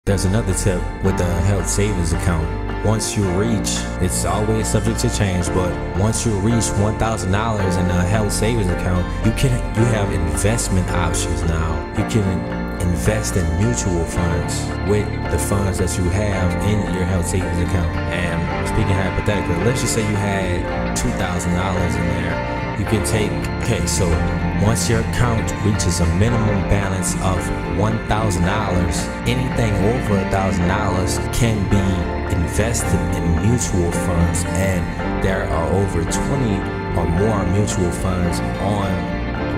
There's another tip with the health savings account. Once you reach, it's always subject to change, but once you reach $1,000 in a health savings account, you have investment options now. You can invest in mutual funds with the funds that you have in your health savings account. And speaking hypothetically, let's just say you had $2,000 in there. You can take, so once your account reaches a minimum balance of $1,000, anything over $1,000 can be invested in mutual funds, and there are over 20 or more mutual funds on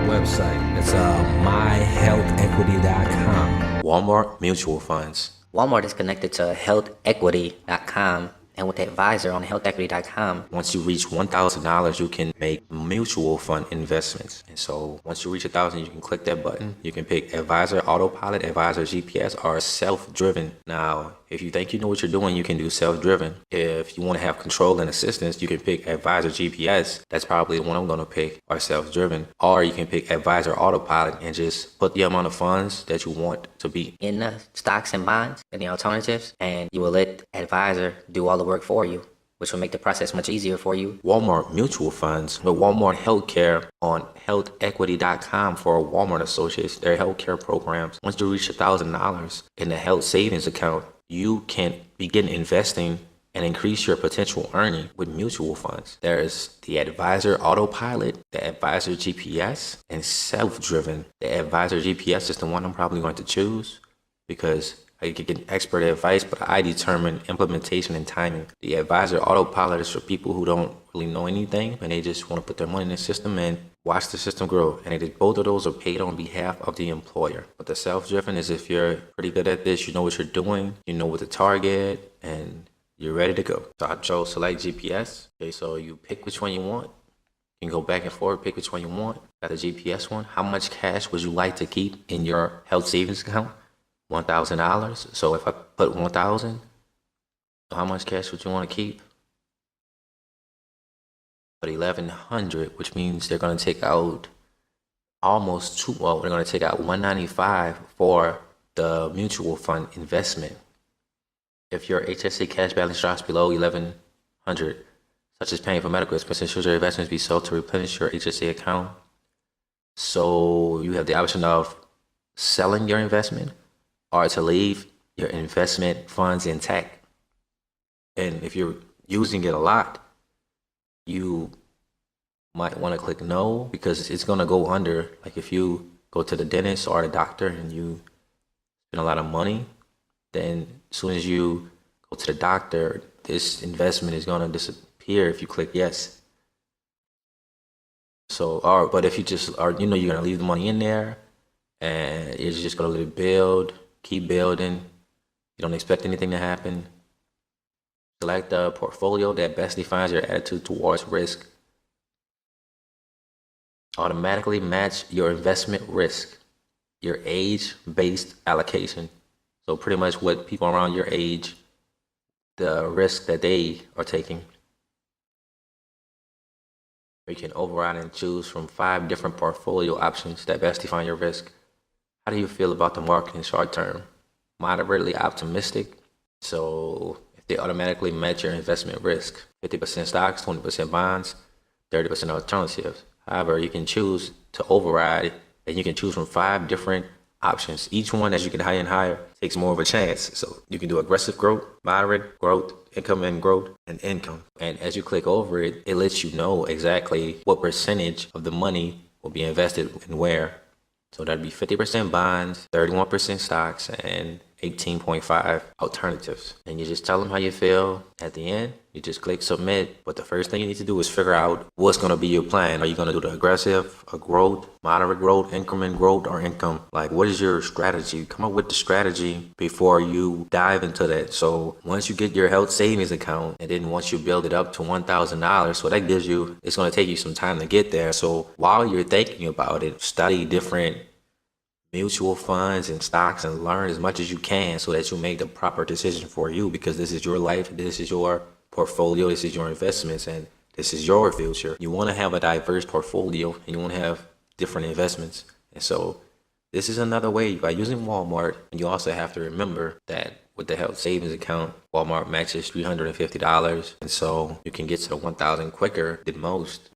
the website. It's myhealthequity.com. Walmart mutual funds. Walmart is connected to healthequity.com. And with the advisor on healthequity.com, once you reach $1,000, you can make mutual fund investments. And so once you reach 1,000, you can click that button. You can pick advisor autopilot, advisor GPS, or self-driven. Now, if you think you know what you're doing, you can do self-driven. If you want to have control and assistance, you can pick advisor GPS. That's probably the one I'm going to pick, or self-driven. Or you can pick advisor autopilot and just put the amount of funds that you want to be in the stocks and bonds and the alternatives, and you will let advisor do all the work for you, which will make the process much easier for you. Walmart mutual funds with Walmart Healthcare on healthequity.com for Walmart associates, their healthcare programs. Once you reach $1,000 in the health savings account, you can begin investing and increase your potential earning with mutual funds. There's the advisor autopilot, the advisor GPS, and self-driven. The advisor GPS is the one I'm probably going to choose because I can get expert advice, but I determine implementation and timing. The advisor autopilot is for people who don't really know anything and they just want to put their money in the system and watch the system grow. And both of those are paid on behalf of the employer. But the self-driven is if you're pretty good at this, you know what you're doing, you know what to target, and you're ready to go. So I chose select GPS. Okay, so you pick which one you want. You can go back and forth, pick which one you want. Got the GPS one. How much cash would you like to keep in your health savings account? $1,000. So if I put 1,000, how much cash would you want to keep? But 1,100, which means they're going to take out almost they're going to take out $195 for the mutual fund investment. If your HSA cash balance drops below 1,100, such as paying for medical expenses, should your investments be sold to replenish your HSA account? So you have the option of selling your investment or to leave your investment funds intact. And if you're using it a lot, you might want to click no, because it's going to go under. Like if you go to the dentist or the doctor and you spend a lot of money, then as soon as you go to the doctor, this investment is going to disappear if you click yes. So, but if you just are, you're going to leave the money in there and it's just going to let it build, keep building. You don't expect anything to happen. Select the portfolio that best defines your attitude towards risk. Automatically match your investment risk, your age-based allocation. So pretty much what people around your age, the risk that they are taking. You can override and choose from 5 different portfolio options that best define your risk. How do you feel about the market in short term? Moderately optimistic. So if they automatically match your investment risk, 50% stocks, 20% bonds, 30% alternatives. However, you can choose to override, and you can choose from 5 different options. Each one, as you get higher and higher, takes more of a chance. So you can do aggressive growth, moderate growth, income and growth, and income. And as you click over it, it lets you know exactly what percentage of the money will be invested and where. So that'd be 50% bonds, 31% stocks, and 18.5 alternatives. And you just tell them how you feel. At the end, you just click submit. But the first thing you need to do is figure out what's going to be your plan. Are you going to do the aggressive, a growth, moderate growth, increment growth, or income? Like, what is your strategy? Come up with the strategy before you dive into that. So once you get your health savings account, and then once you build it up to $1,000, so that gives you, it's going to take you some time to get there. So while you're thinking about it, study different mutual funds and stocks and learn as much as you can so that you make the proper decision for you, because this is your life, this is your portfolio, this is your investments, and this is your future. You want to have a diverse portfolio and you want to have different investments. And so This is another way by using Walmart, and you also have to remember that with the health savings account, Walmart matches $350, and so you can get to the 1,000 quicker than most.